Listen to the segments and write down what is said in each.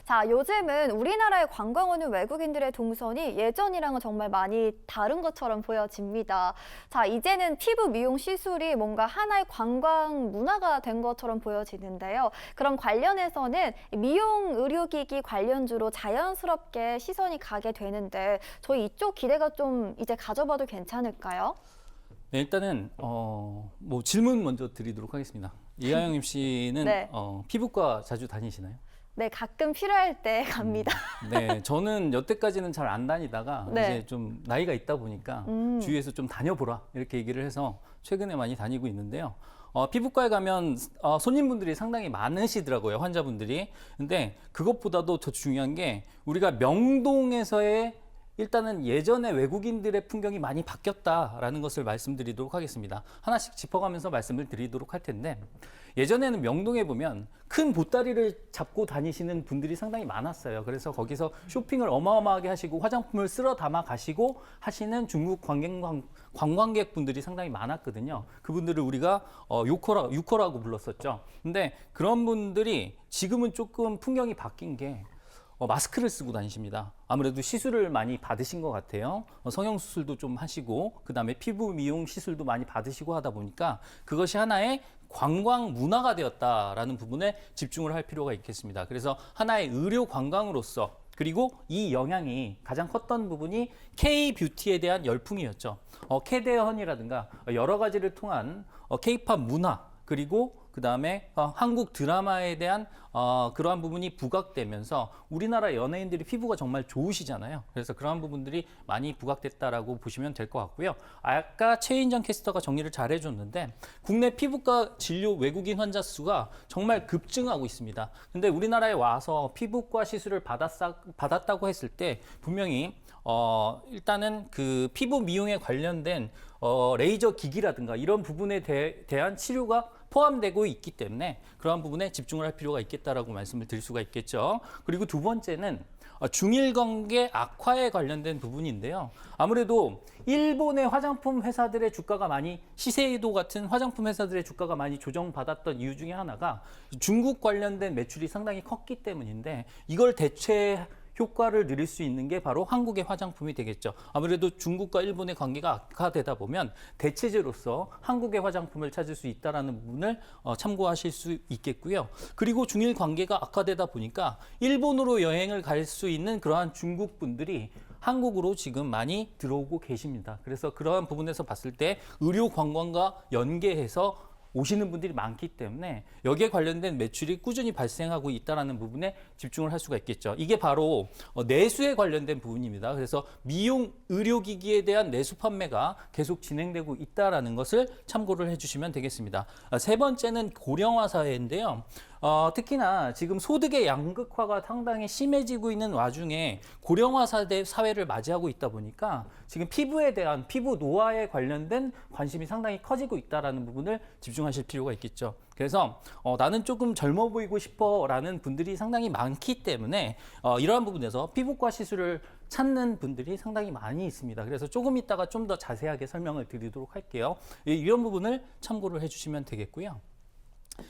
자, 요즘은 우리나라에 관광 오는 외국인들의 동선이 예전이랑은 정말 많이 다른 것처럼 보여집니다. 자, 이제는 피부 미용 시술이 뭔가 하나의 관광 문화가 된 것처럼 보여지는데요. 그런 관련해서는 미용 의료기기 관련주로 자연스럽게 시선이 가게 되는데 저희 이쪽 기대가 좀 이제 가져봐도 괜찮을까요? 네, 일단은 뭐 질문 먼저 드리도록 하겠습니다. 이하영 MC는 네. 피부과 자주 다니시나요? 네, 가끔 필요할 때 갑니다. 네, 저는 여태까지는 잘 안 다니다가 네. 이제 좀 나이가 있다 보니까 주위에서 좀 다녀보라 이렇게 얘기를 해서 최근에 많이 다니고 있는데요. 피부과에 가면 손님분들이 상당히 많으시더라고요, 환자분들이. 근데 그것보다도 더 중요한 게 우리가 명동에서의 일단은 예전에 외국인들의 풍경이 많이 바뀌었다라는 것을 말씀드리도록 하겠습니다. 하나씩 짚어가면서 말씀을 드리도록 할 텐데 예전에는 명동에 보면 큰 보따리를 잡고 다니시는 분들이 상당히 많았어요. 그래서 거기서 쇼핑을 어마어마하게 하시고 화장품을 쓸어 담아 가시고 하시는 중국 관광객분들이 상당히 많았거든요. 그분들을 우리가 유커라고 불렀었죠. 근데 그런 분들이 지금은 조금 풍경이 바뀐 게 마스크를 쓰고 다니십니다. 아무래도 시술을 많이 받으신 것 같아요. 성형수술도 좀 하시고 그다음에 피부 미용 시술도 많이 받으시고 하다 보니까 그것이 하나의 관광 문화가 되었다라는 부분에 집중을 할 필요가 있겠습니다. 그래서 하나의 의료 관광으로서 그리고 이 영향이 가장 컸던 부분이 K-뷰티에 대한 열풍이었죠. 캐대헌이라든가 여러 가지를 통한 K-팝 문화 그리고 그 다음에 한국 드라마에 대한 그러한 부분이 부각되면서 우리나라 연예인들이 피부가 정말 좋으시잖아요. 그래서 그러한 부분들이 많이 부각됐다라고 보시면 될 것 같고요. 아까 최인정 캐스터가 정리를 잘 해줬는데 국내 피부과 진료 외국인 환자 수가 정말 급증하고 있습니다. 근데 우리나라에 와서 피부과 시술을 받았다고 했을 때 분명히 일단은 그 피부 미용에 관련된 레이저 기기라든가 이런 부분에 대한 치료가 포함되고 있기 때문에 그러한 부분에 집중을 할 필요가 있겠다라고 말씀을 드릴 수가 있겠죠. 그리고 두 번째는 중일 관계 악화에 관련된 부분인데요. 아무래도 일본의 화장품 회사들의 주가가 많이 시세이도 같은 화장품 회사들의 주가가 많이 조정받았던 이유 중에 하나가 중국 관련된 매출이 상당히 컸기 때문인데 이걸 대체 효과를 누릴 수 있는 게 바로 한국의 화장품이 되겠죠. 아무래도 중국과 일본의 관계가 악화되다 보면 대체제로서 한국의 화장품을 찾을 수 있다는 부분을 참고하실 수 있겠고요. 그리고 중일 관계가 악화되다 보니까 일본으로 여행을 갈 수 있는 그러한 중국 분들이 한국으로 지금 많이 들어오고 계십니다. 그래서 그러한 부분에서 봤을 때 의료 관광과 연계해서 오시는 분들이 많기 때문에 여기에 관련된 매출이 꾸준히 발생하고 있다는 부분에 집중을 할 수가 있겠죠. 이게 바로 내수에 관련된 부분입니다. 그래서 미용 의료기기에 대한 내수 판매가 계속 진행되고 있다는 것을 참고를 해주시면 되겠습니다. 세 번째는 고령화 사회인데요. 특히나 지금 소득의 양극화가 상당히 심해지고 있는 와중에 고령화 사회를 맞이하고 있다 보니까 지금 피부에 대한 피부 노화에 관련된 관심이 상당히 커지고 있다는 부분을 집중하실 필요가 있겠죠. 그래서 나는 조금 젊어 보이고 싶어 라는 분들이 상당히 많기 때문에 이러한 부분에서 피부과 시술을 찾는 분들이 상당히 많이 있습니다. 그래서 조금 이따가 좀 더 자세하게 설명을 드리도록 할게요. 이런 부분을 참고를 해주시면 되겠고요.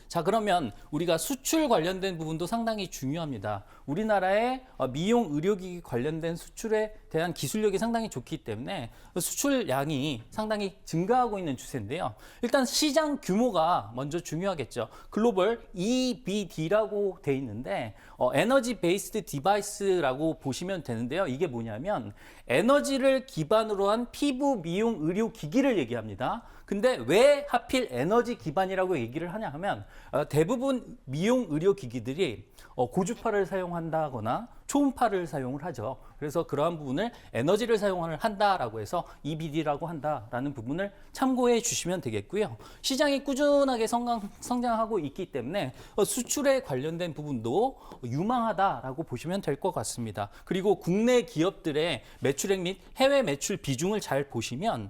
자, 그러면 우리가 수출 관련된 부분도 상당히 중요합니다. 우리나라의 미용 의료기기 관련된 수출에 대한 기술력이 상당히 좋기 때문에 수출량이 상당히 증가하고 있는 추세인데요. 일단 시장 규모가 먼저 중요하겠죠. 글로벌 EBD라고 돼 있는데 에너지 베이스드 디바이스라고 보시면 되는데요. 이게 뭐냐면 에너지를 기반으로 한 피부 미용 의료기기를 얘기합니다. 근데 왜 하필 에너지 기반이라고 얘기를 하냐 하면 대부분 미용 의료기기들이 고주파를 사용한다거나 초음파를 사용을 하죠. 그래서 그러한 부분을 에너지를 사용을 한다라고 해서 EBD라고 한다라는 부분을 참고해 주시면 되겠고요. 시장이 꾸준하게 성장하고 있기 때문에 수출에 관련된 부분도 유망하다라고 보시면 될 것 같습니다. 그리고 국내 기업들의 매출액 및 해외 매출 비중을 잘 보시면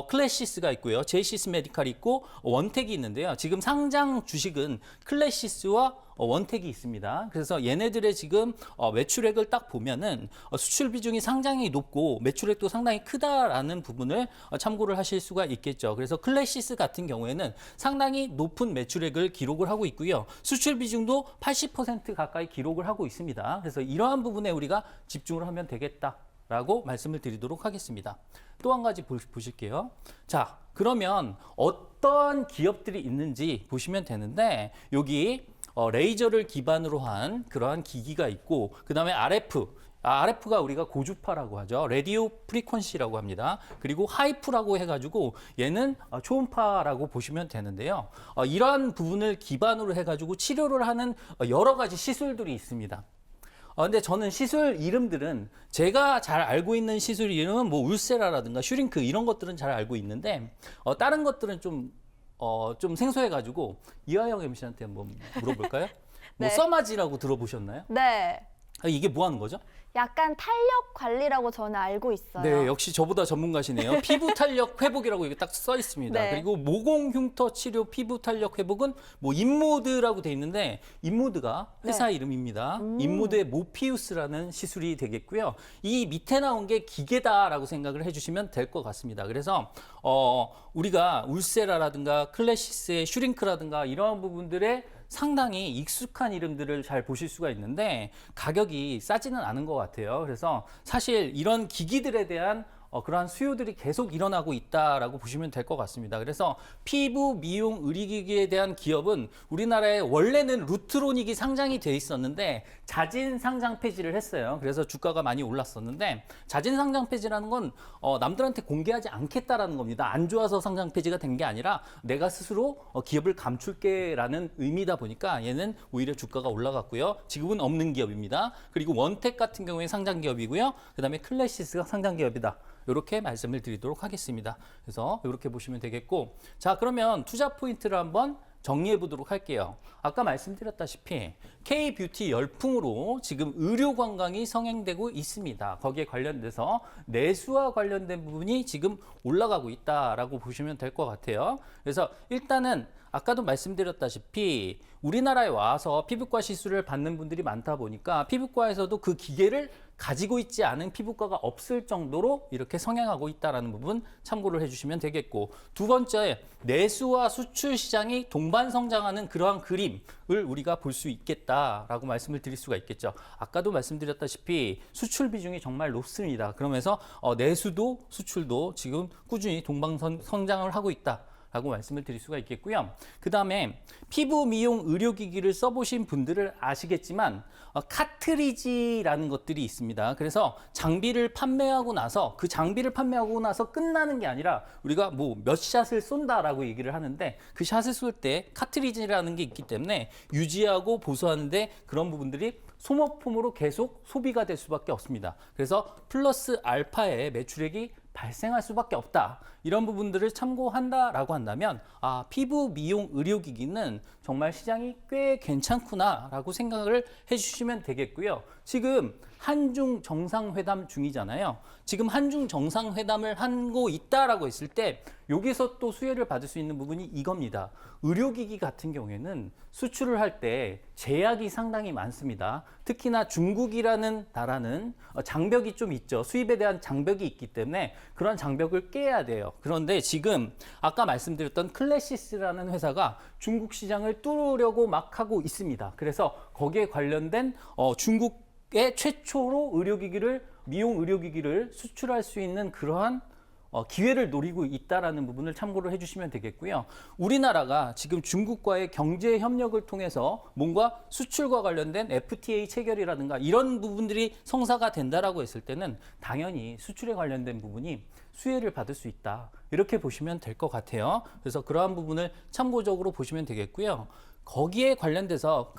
클래시스가 있고요. 제이시스 메디칼이 있고 원택이 있는데요. 지금 상장 주식은 클래시스와 원택이 있습니다. 그래서 얘네들의 지금 매출액을 딱 보면은 수출 비중이 상당히 높고 매출액도 상당히 크다라는 부분을 참고를 하실 수가 있겠죠. 그래서 클래시스 같은 경우에는 상당히 높은 매출액을 기록을 하고 있고요. 수출 비중도 80% 가까이 기록을 하고 있습니다. 그래서 이러한 부분에 우리가 집중을 하면 되겠다라고 말씀을 드리도록 하겠습니다. 또 한 가지 보실게요. 자, 그러면 어떤 기업들이 있는지 보시면 되는데 여기 레이저를 기반으로 한 그러한 기기가 있고 그다음에 RF가 우리가 고주파라고 하죠. 라디오 프리퀀시라고 합니다. 그리고 하이프라고 해가지고 얘는 초음파라고 보시면 되는데요. 이러한 부분을 기반으로 해가지고 치료를 하는 여러 가지 시술들이 있습니다. 근데 저는 시술 이름들은 제가 잘 알고 있는 시술 이름은 뭐 울세라라든가 슈링크 이런 것들은 잘 알고 있는데 다른 것들은 좀 생소해가지고 이하영 MC한테 한번 물어볼까요? 뭐 네. 써마지라고 들어보셨나요? 네. 이게 뭐 하는 거죠? 약간 탄력 관리라고 저는 알고 있어요. 네, 역시 저보다 전문가시네요. 피부 탄력 회복이라고 이게 딱 써 있습니다. 네. 그리고 모공 흉터 치료 피부 탄력 회복은 뭐 인모드라고 돼 있는데 인모드가 회사 네. 이름입니다. 인모드의 모피우스라는 시술이 되겠고요. 이 밑에 나온 게 기계다라고 생각을 해주시면 될 것 같습니다. 그래서 우리가 울세라라든가 클래시스의 슈링크라든가 이러한 부분들의 상당히 익숙한 이름들을 잘 보실 수가 있는데 가격이 싸지는 않은 것 같아요. 그래서 사실 이런 기기들에 대한 그러한 수요들이 계속 일어나고 있다라고 보시면 될 것 같습니다. 그래서 피부 미용 의료기기에 대한 기업은 우리나라에 원래는 루트로닉이 상장이 돼 있었는데 자진 상장 폐지를 했어요. 그래서 주가가 많이 올랐었는데 자진 상장 폐지라는 건 남들한테 공개하지 않겠다라는 겁니다. 안 좋아서 상장 폐지가 된 게 아니라 내가 스스로 기업을 감출게라는 의미다 보니까 얘는 오히려 주가가 올라갔고요. 지금은 없는 기업입니다. 그리고 원택 같은 경우에 상장 기업이고요. 그다음에 클래시스가 상장 기업이다. 이렇게 말씀을 드리도록 하겠습니다. 그래서 이렇게 보시면 되겠고, 자, 그러면 투자 포인트를 한번 정리해 보도록 할게요. 아까 말씀드렸다시피 K-뷰티 열풍으로 지금 의료 관광이 성행되고 있습니다. 거기에 관련돼서 내수와 관련된 부분이 지금 올라가고 있다라고 보시면 될 것 같아요. 그래서 일단은 아까도 말씀드렸다시피 우리나라에 와서 피부과 시술을 받는 분들이 많다 보니까 피부과에서도 그 기계를 가지고 있지 않은 피부과가 없을 정도로 이렇게 성행하고 있다는 부분 참고를 해주시면 되겠고, 두 번째, 내수와 수출 시장이 동반 성장하는 그러한 그림을 우리가 볼 수 있겠다라고 말씀을 드릴 수가 있겠죠. 아까도 말씀드렸다시피 수출 비중이 정말 높습니다. 그러면서 내수도 수출도 지금 꾸준히 동반 성장을 하고 있다. 라고 말씀을 드릴 수가 있겠고요. 그 다음에 피부 미용 의료기기를 써보신 분들은 아시겠지만 카트리지라는 것들이 있습니다. 그래서 장비를 판매하고 나서 그 장비를 판매하고 나서 끝나는 게 아니라 우리가 뭐 몇 샷을 쏜다라고 얘기를 하는데 그 샷을 쏠 때 카트리지라는 게 있기 때문에 유지하고 보수하는데 그런 부분들이 소모품으로 계속 소비가 될 수밖에 없습니다. 그래서 플러스 알파의 매출액이 발생할 수밖에 없다. 이런 부분들을 참고한다라고 한다면 피부 미용 의료기기는 정말 시장이 꽤 괜찮구나라고 생각을 해주시면 되겠고요. 지금 한중 정상회담 중이잖아요. 지금 한중 정상회담을 하고 있다라고 했을 때 여기서 또 수혜를 받을 수 있는 부분이 이겁니다. 의료기기 같은 경우에는 수출을 할 때 제약이 상당히 많습니다. 특히나 중국이라는 나라는 장벽이 좀 있죠. 수입에 대한 장벽이 있기 때문에 그런 장벽을 깨야 돼요. 그런데 지금 아까 말씀드렸던 클래시스라는 회사가 중국 시장을 뚫으려고 막 하고 있습니다. 그래서 거기에 관련된 중국의 최초로 미용 의료기기를 수출할 수 있는 그러한 기회를 노리고 있다라는 부분을 참고를 해주시면 되겠고요. 우리나라가 지금 중국과의 경제 협력을 통해서 뭔가 수출과 관련된 FTA 체결이라든가 이런 부분들이 성사가 된다라고 했을 때는 당연히 수출에 관련된 부분이 수혜를 받을 수 있다. 이렇게 보시면 될 것 같아요. 그래서 그러한 부분을 참고적으로 보시면 되겠고요. 거기에 관련돼서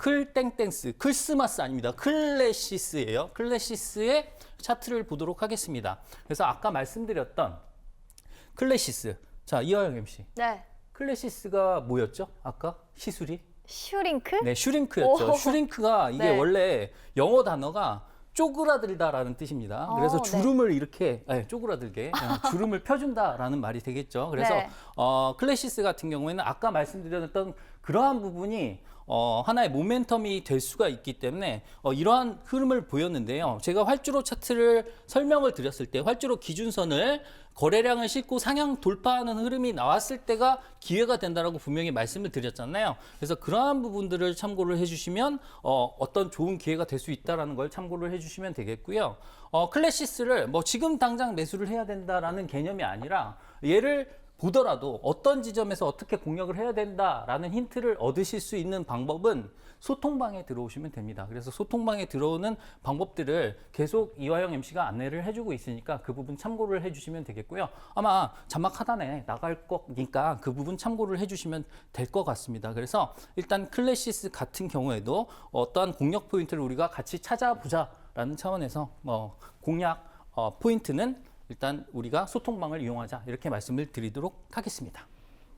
클스마스 아닙니다. 클래시스예요. 클래시스의 차트를 보도록 하겠습니다. 그래서 아까 말씀드렸던 클래시스. 자, 이하영 MC. 네. 클래시스가 뭐였죠? 아까 시술이? 슈링크? 네, 슈링크였죠. 오. 슈링크가 이게 네. 원래 영어 단어가 쪼그라들다라는 뜻입니다. 그래서 네. 주름을 이렇게 쪼그라들게 주름을 펴준다라는 말이 되겠죠. 그래서 네. 클래시스 같은 경우에는 아까 말씀드렸던 그러한 부분이 하나의 모멘텀이 될 수가 있기 때문에 이러한 흐름을 보였는데요. 제가 활주로 차트를 설명을 드렸을 때 활주로 기준선을 거래량을 싣고 상향 돌파하는 흐름이 나왔을 때가 기회가 된다라고 분명히 말씀을 드렸잖아요. 그래서 그러한 부분들을 참고를 해주시면 어떤 좋은 기회가 될 수 있다라는 걸 참고를 해주시면 되겠고요. 클래시스를 뭐 지금 당장 매수를 해야 된다라는 개념이 아니라 얘를 보더라도 어떤 지점에서 어떻게 공략을 해야 된다라는 힌트를 얻으실 수 있는 방법은 소통방에 들어오시면 됩니다. 그래서 소통방에 들어오는 방법들을 계속 이화영 MC가 안내를 해주고 있으니까 그 부분 참고를 해주시면 되겠고요. 아마 자막 하단에 나갈 거니까 그 부분 참고를 해주시면 될 것 같습니다. 그래서 일단 클래시스 같은 경우에도 어떠한 공략 포인트를 우리가 같이 찾아보자라는 차원에서 공략 포인트는 일단 우리가 소통방을 이용하자 이렇게 말씀을 드리도록 하겠습니다.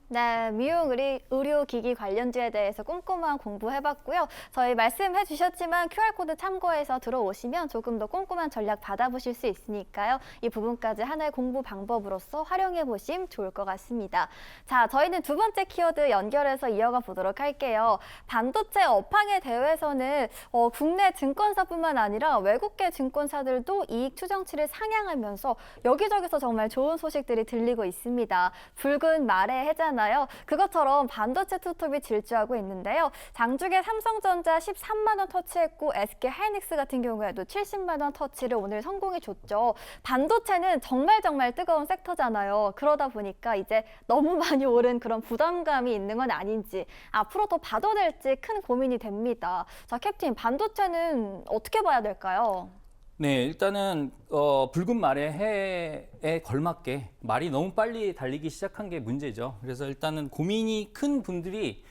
네, 미용 의료기기 관련주에 대해서 꼼꼼한 공부해봤고요. 저희 말씀해 주셨지만 QR코드 참고해서 들어오시면 조금 더 꼼꼼한 전략 받아보실 수 있으니까요. 이 부분까지 하나의 공부 방법으로서 활용해 보시면 좋을 것 같습니다. 자, 저희는 두 번째 키워드 연결해서 이어가 보도록 할게요. 반도체 업황의 대회에서는 국내 증권사뿐만 아니라 외국계 증권사들도 이익 추정치를 상향하면서 여기저기서 정말 좋은 소식들이 들리고 있습니다. 붉은 말의 해자 그것처럼 반도체 투톱이 질주하고 있는데요. 장중에 삼성전자 13만 원 터치했고 SK 하이닉스 같은 경우에도 70만 원 터치를 오늘 성공해 줬죠. 반도체는 정말 뜨거운 섹터잖아요. 그러다 보니까 이제 너무 많이 오른 그런 부담감이 있는 건 아닌지 앞으로 더 봐도 될지 큰 고민이 됩니다. 자, 캡틴, 반도체는 어떻게 봐야 될까요? 네, 일단은 붉은 말의 해에 걸맞게 말이 너무 빨리 달리기 시작한 게 문제죠. 그래서 일단은 고민이 큰 분들이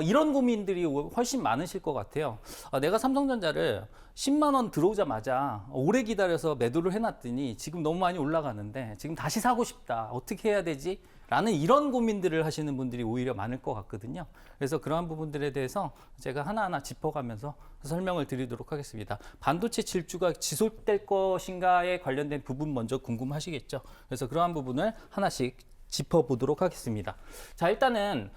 이런 고민들이 훨씬 많으실 것 같아요. 내가 삼성전자를 10만 원 들어오자마자 오래 기다려서 매도를 해놨더니 지금 너무 많이 올라가는데 지금 다시 사고 싶다. 어떻게 해야 되지? 라는 이런 고민들을 하시는 분들이 오히려 많을 것 같거든요. 그래서 그러한 부분들에 대해서 제가 하나하나 짚어가면서 설명을 드리도록 하겠습니다. 반도체 질주가 지속될 것인가에 관련된 부분 먼저 궁금하시겠죠. 그래서 그러한 부분을 하나씩 짚어보도록 하겠습니다. 자, 일단은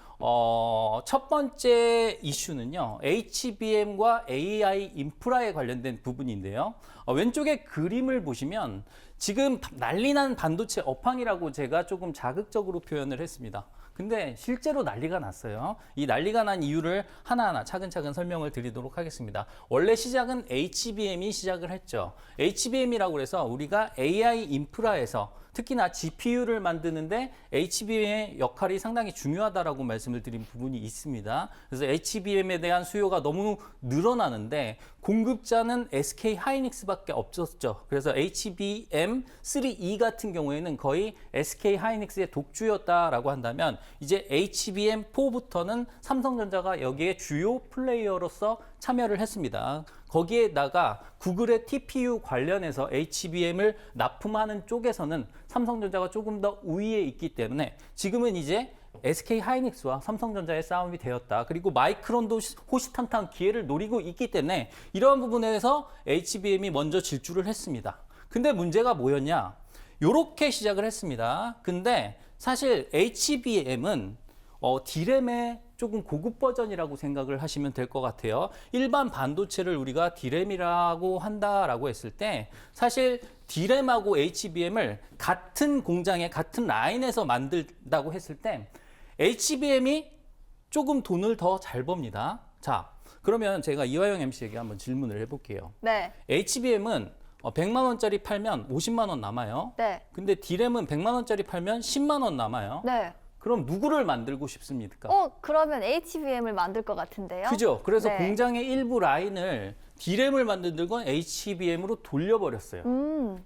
첫 번째 이슈는요, HBM과 AI 인프라에 관련된 부분인데요. 왼쪽에 그림을 보시면 지금 난리난 반도체 업황이라고 제가 조금 자극적으로 표현을 했습니다. 근데 실제로 난리가 났어요. 이 난리가 난 이유를 하나하나 차근차근 설명을 드리도록 하겠습니다. 원래 시작은 HBM이 시작을 했죠. HBM이라고 해서 우리가 AI 인프라에서 특히나 GPU를 만드는데 HBM의 역할이 상당히 중요하다라고 말씀을 드린 부분이 있습니다. 그래서 HBM에 대한 수요가 너무 늘어나는데 공급자는 SK 하이닉스밖에 없었죠. 그래서 HBM3E 같은 경우에는 거의 SK 하이닉스의 독주였다라고 한다면 이제 HBM4부터는 삼성전자가 여기에 주요 플레이어로서 참여를 했습니다. 거기에다가 구글의 TPU 관련해서 HBM을 납품하는 쪽에서는 삼성전자가 조금 더 우위에 있기 때문에 지금은 이제 SK 하이닉스와 삼성전자의 싸움이 되었다. 그리고 마이크론도 호시탐탐 기회를 노리고 있기 때문에 이러한 부분에서 HBM이 먼저 질주를 했습니다. 근데 문제가 뭐였냐? 요렇게 시작을 했습니다. 근데 사실 HBM은 D램의 조금 고급 버전이라고 생각을 하시면 될 것 같아요. 일반 반도체를 우리가 D램이라고 한다라고 했을 때 사실 D램하고 HBM을 같은 공장에 같은 라인에서 만든다고 했을 때 HBM이 조금 돈을 더 잘 법니다. 자, 그러면 제가 이화영 MC에게 한번 질문을 해볼게요. 네. HBM은 100만 원짜리 팔면 50만 원 남아요. 네. 근데 D램은 100만 원짜리 팔면 10만 원 남아요. 네. 그럼 누구를 만들고 싶습니까? 그러면 HBM을 만들 것 같은데요. 그죠? 그래서 네. 공장의 일부 라인을 D램을 만드는 건 HBM으로 돌려버렸어요.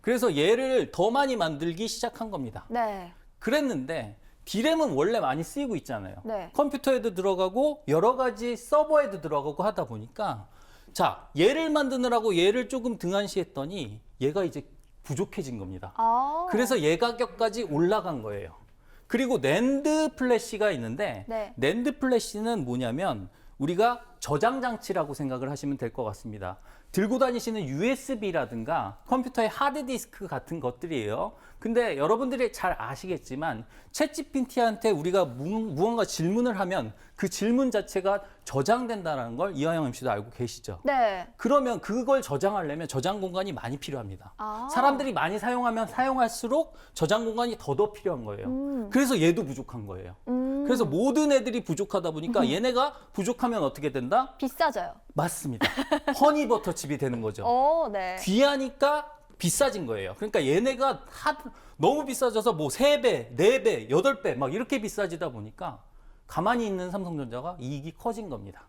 그래서 얘를 더 많이 만들기 시작한 겁니다. 네. 그랬는데 D램은 원래 많이 쓰이고 있잖아요. 네. 컴퓨터에도 들어가고 여러 가지 서버에도 들어가고 하다 보니까 자, 얘를 만드느라고 얘를 조금 등한시했더니 얘가 이제 부족해진 겁니다. 그래서 얘 가격까지 올라간 거예요. 그리고 낸드 플래시가 있는데 네. 낸드 플래시는 뭐냐면 우리가 저장 장치라고 생각을 하시면 될 것 같습니다. 들고 다니시는 USB라든가 컴퓨터의 하드디스크 같은 것들이에요. 근데 여러분들이 잘 아시겠지만 챗GPT한테 우리가 무언가 질문을 하면 그 질문 자체가 저장된다는 걸 이하영 MC도 알고 계시죠? 네. 그러면 그걸 저장하려면 저장 공간이 많이 필요합니다. 아. 사람들이 많이 사용하면 사용할수록 저장 공간이 더더 필요한 거예요. 그래서 얘도 부족한 거예요. 그래서 모든 애들이 부족하다 보니까 얘네가 부족하면 어떻게 된다? 비싸져요. 맞습니다. 허니버터칩이 되는 거죠. 네. 귀하니까 비싸진 거예요. 그러니까 얘네가 너무 비싸져서 뭐 3배, 4배, 8배 막 이렇게 비싸지다 보니까 가만히 있는 삼성전자가 이익이 커진 겁니다.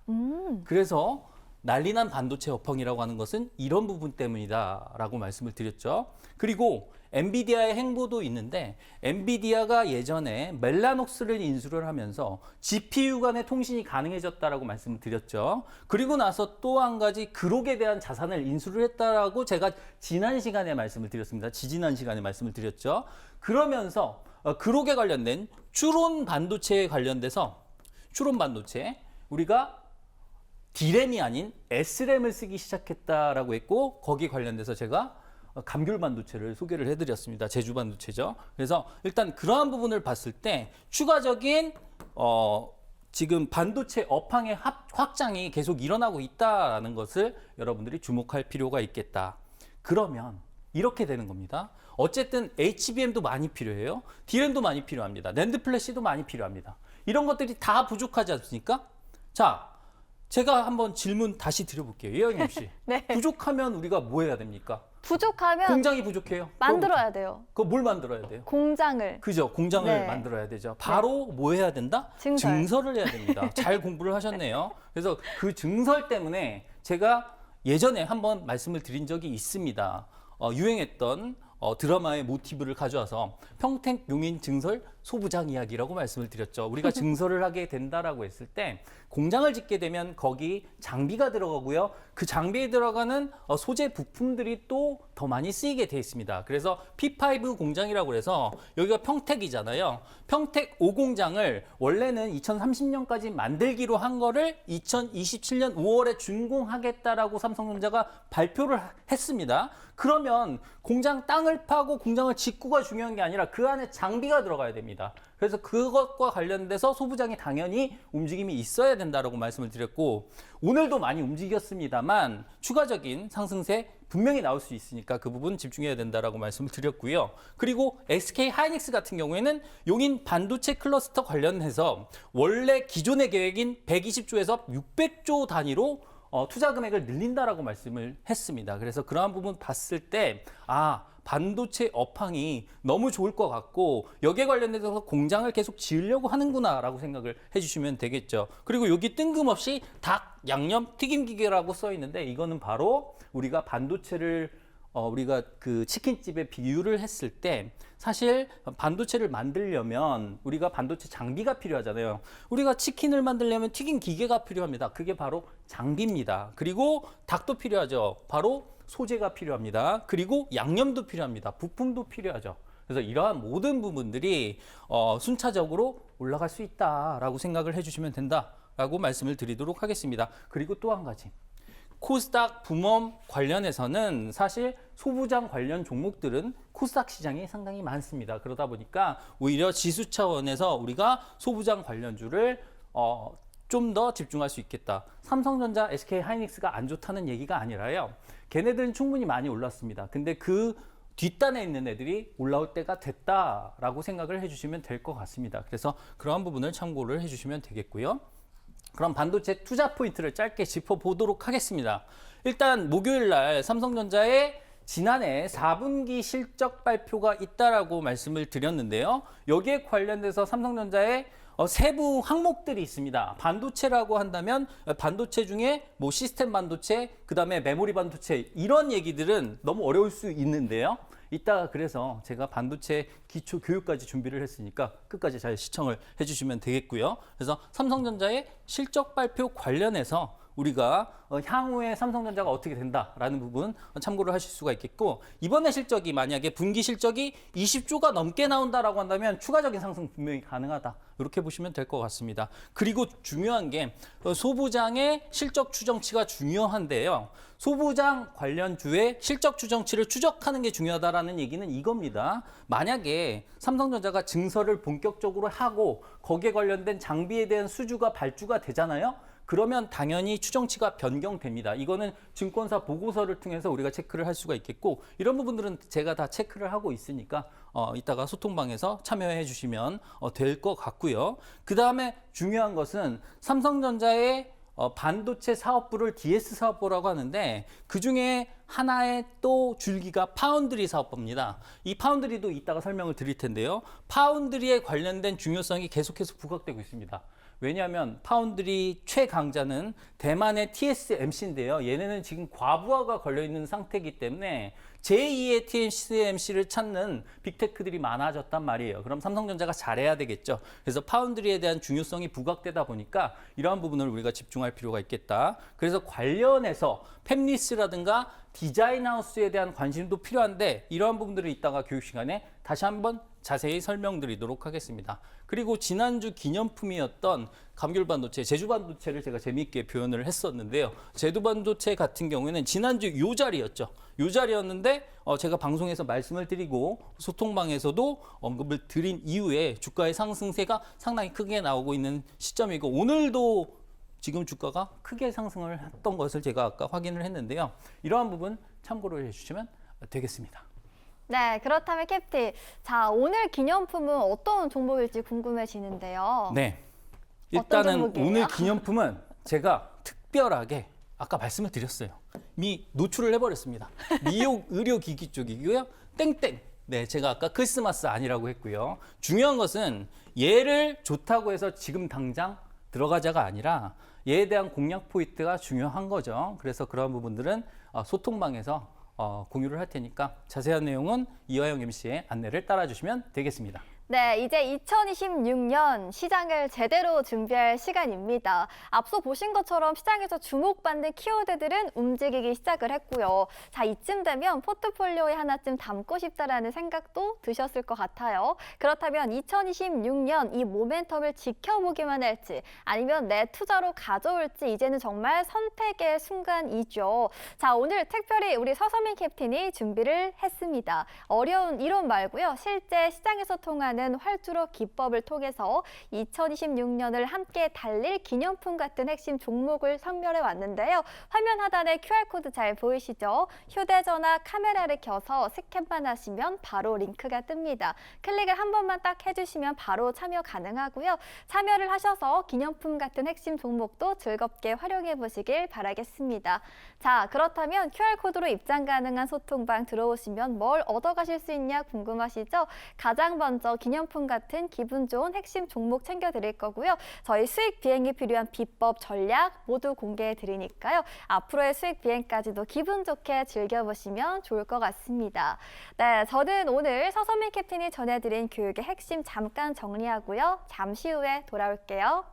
그래서 난리난 반도체 업황이라고 하는 것은 이런 부분 때문이다라고 말씀을 드렸죠. 그리고 엔비디아의 행보도 있는데 엔비디아가 예전에 멜라녹스를 인수를 하면서 GPU 간의 통신이 가능해졌다라고 말씀을 드렸죠. 그리고 나서 또 한 가지 그록에 대한 자산을 인수를 했다라고 제가 지난 시간에 말씀을 드렸습니다. 지지난 시간에 말씀을 드렸죠. 그러면서 그록에 관련된 추론 반도체에 관련돼서 추론 반도체 우리가 D램이 아닌 S램을 쓰기 시작했다라고 했고 거기에 관련돼서 제가 감귤 반도체를 소개를 해드렸습니다. 제주 반도체죠. 그래서 일단 그러한 부분을 봤을 때 추가적인 지금 반도체 업황의 확장이 계속 일어나고 있다는 것을 여러분들이 주목할 필요가 있겠다. 그러면 이렇게 되는 겁니다. 어쨌든 HBM도 많이 필요해요. D램도 많이 필요합니다. 낸드 플래시도 많이 필요합니다. 이런 것들이 다 부족하지 않습니까? 자, 제가 한번 질문 다시 드려볼게요. 이하영 씨. 네. 부족하면 우리가 뭐 해야 됩니까? 부족하면 공장이 부족해요. 만들어야 돼요. 그거 뭘 만들어야 돼요? 공장을. 그죠? 공장을 네. 만들어야 되죠. 바로 뭐 해야 된다? 증설. 증설을 해야 됩니다. 잘 공부를 하셨네요. 그래서 그 증설 때문에 제가 예전에 한번 말씀을 드린 적이 있습니다. 유행했던 드라마의 모티브를 가져와서 평택 용인 증설 소부장 이야기라고 말씀을 드렸죠. 우리가 증설을 하게 된다라고 했을 때 공장을 짓게 되면 거기 장비가 들어가고요. 그 장비에 들어가는 소재 부품들이 또 더 많이 쓰이게 돼 있습니다. 그래서 P5 공장이라고 해서 여기가 평택이잖아요. 평택 5공장을 원래는 2030년까지 만들기로 한 거를 2027년 5월에 준공하겠다라고 삼성전자가 발표를 했습니다. 그러면 공장 땅을 파고 공장을 짓고가 중요한 게 아니라 그 안에 장비가 들어가야 됩니다. 그래서 그것과 관련돼서 소부장이 당연히 움직임이 있어야 된다라고 말씀을 드렸고 오늘도 많이 움직였습니다만 추가적인 상승세 분명히 나올 수 있으니까 그 부분 집중해야 된다라고 말씀을 드렸고요. 그리고 SK 하이닉스 같은 경우에는 용인 반도체 클러스터 관련해서 원래 기존의 계획인 120조에서 600조 단위로 투자 금액을 늘린다라고 말씀을 했습니다. 그래서 그러한 부분 봤을 때 반도체 업황이 너무 좋을 것 같고 여기에 관련돼서 공장을 계속 지으려고 하는구나라고 생각을 해주시면 되겠죠. 그리고 여기 뜬금없이 닭 양념 튀김 기계라고 써 있는데 이거는 바로 우리가 반도체를 우리가 그 치킨집에 비유를 했을 때 사실 반도체를 만들려면 우리가 반도체 장비가 필요하잖아요. 우리가 치킨을 만들려면 튀김 기계가 필요합니다. 그게 바로 장비입니다. 그리고 닭도 필요하죠. 바로 소재가 필요합니다. 그리고 양념도 필요합니다. 부품도 필요하죠. 그래서 이러한 모든 부분들이 순차적으로 올라갈 수 있다라고 생각을 해주시면 된다라고 말씀을 드리도록 하겠습니다. 그리고 또 한 가지. 코스닥 붐업 관련해서는 사실 소부장 관련 종목들은 코스닥 시장이 상당히 많습니다. 그러다 보니까 오히려 지수 차원에서 우리가 소부장 관련주를 좀 더 집중할 수 있겠다. 삼성전자, SK 하이닉스가 안 좋다는 얘기가 아니라요. 걔네들은 충분히 많이 올랐습니다. 근데 그 뒷단에 있는 애들이 올라올 때가 됐다라고 생각을 해주시면 될 것 같습니다. 그래서 그러한 부분을 참고를 해주시면 되겠고요. 그럼 반도체 투자 포인트를 짧게 짚어보도록 하겠습니다. 일단 목요일 날 삼성전자의 지난해 4분기 실적 발표가 있다라고 말씀을 드렸는데요. 여기에 관련돼서 삼성전자의 세부 항목들이 있습니다. 반도체라고 한다면 반도체 중에 뭐 시스템 반도체, 그다음에 메모리 반도체 이런 얘기들은 너무 어려울 수 있는데요. 이따가 그래서 제가 반도체 기초 교육까지 준비를 했으니까 끝까지 잘 시청을 해주시면 되겠고요. 그래서 삼성전자의 실적 발표 관련해서 우리가 향후에 삼성전자가 어떻게 된다라는 부분 참고를 하실 수가 있겠고, 이번에 실적이 만약에 분기 실적이 20조가 넘게 나온다라고 한다면 추가적인 상승 분명히 가능하다. 이렇게 보시면 될 것 같습니다. 그리고 중요한 게 소부장의 실적 추정치가 중요한데요. 소부장 관련주의 실적 추정치를 추적하는 게 중요하다라는 얘기는 이겁니다. 만약에 삼성전자가 증설을 본격적으로 하고 거기에 관련된 장비에 대한 수주가 발주가 되잖아요. 그러면 당연히 추정치가 변경됩니다. 이거는 증권사 보고서를 통해서 우리가 체크를 할 수가 있겠고, 이런 부분들은 제가 다 체크를 하고 있으니까 이따가 소통방에서 참여해 주시면 될 것 같고요. 그 다음에 중요한 것은 삼성전자의 반도체 사업부를 DS 사업부라고 하는데, 그중에 하나의 또 줄기가 파운드리 사업부입니다. 이 파운드리도 이따가 설명을 드릴 텐데요. 파운드리에 관련된 중요성이 계속해서 부각되고 있습니다. 왜냐하면 파운드리 최강자는 대만의 TSMC인데요. 얘네는 지금 과부하가 걸려있는 상태이기 때문에 제2의 TSMC를 찾는 빅테크들이 많아졌단 말이에요. 그럼 삼성전자가 잘해야 되겠죠. 그래서 파운드리에 대한 중요성이 부각되다 보니까 이러한 부분을 우리가 집중할 필요가 있겠다. 그래서 관련해서 팹리스라든가 디자인하우스에 대한 관심도 필요한데, 이러한 부분들을 이따가 교육 시간에 다시 한번 자세히 설명드리도록 하겠습니다. 그리고 지난주 기념품이었던 감귤반도체, 제주반도체를 제가 재미있게 표현을 했었는데요. 제주반도체 같은 경우에는 지난주 요 자리였죠. 요 자리였는데 제가 방송에서 말씀을 드리고 소통방에서도 언급을 드린 이후에 주가의 상승세가 상당히 크게 나오고 있는 시점이고, 오늘도 지금 주가가 크게 상승을 했던 것을 제가 아까 확인을 했는데요. 이러한 부분 참고를 해주시면 되겠습니다. 네, 그렇다면 캡틴. 자, 오늘 기념품은 어떤 종목일지 궁금해지는데요. 네. 어떤 일단은 종목이에요? 오늘 기념품은 제가 특별하게 아까 말씀을 드렸어요. 이미 노출을 해버렸습니다. 미용 의료기기 쪽이고요. 땡땡. 네, 제가 아까 크리스마스 아니라고 했고요. 중요한 것은 얘를 좋다고 해서 지금 당장 들어가자가 아니라 얘에 대한 공략 포인트가 중요한 거죠. 그래서 그런 부분들은 소통방에서 공유를 할 테니까 자세한 내용은 이화영 MC의 안내를 따라주시면 되겠습니다. 네, 이제 2026년 시장을 제대로 준비할 시간입니다. 앞서 보신 것처럼 시장에서 주목받는 키워드들은 움직이기 시작을 했고요. 자, 이쯤 되면 포트폴리오에 하나쯤 담고 싶다라는 생각도 드셨을 것 같아요. 그렇다면 2026년 이 모멘텀을 지켜보기만 할지 아니면 내 투자로 가져올지 이제는 정말 선택의 순간이죠. 자, 오늘 특별히 우리 서서민 캡틴이 준비를 했습니다. 어려운 이론 말고요. 실제 시장에서 통하는 활주로 기법을 통해서 2026년을 함께 달릴 기념품 같은 핵심 종목을 선별해 왔는데요. 화면 하단에 QR코드 잘 보이시죠? 휴대전화 카메라를 켜서 스캔만 하시면 바로 링크가 뜹니다. 클릭을 한 번만 딱 해주시면 바로 참여 가능하고요. 참여를 하셔서 기념품 같은 핵심 종목도 즐겁게 활용해 보시길 바라겠습니다. 자, 그렇다면 QR코드로 입장 가능한 소통방 들어오시면 뭘 얻어가실 수 있냐 궁금하시죠? 가장 먼저 기념품 같은 기분 좋은 핵심 종목 챙겨드릴 거고요. 저희 수익 비행에 필요한 비법, 전략 모두 공개해 드리니까요. 앞으로의 수익 비행까지도 기분 좋게 즐겨보시면 좋을 것 같습니다. 네, 저는 오늘 서서민 캡틴이 전해드린 교육의 핵심 잠깐 정리하고요. 잠시 후에 돌아올게요.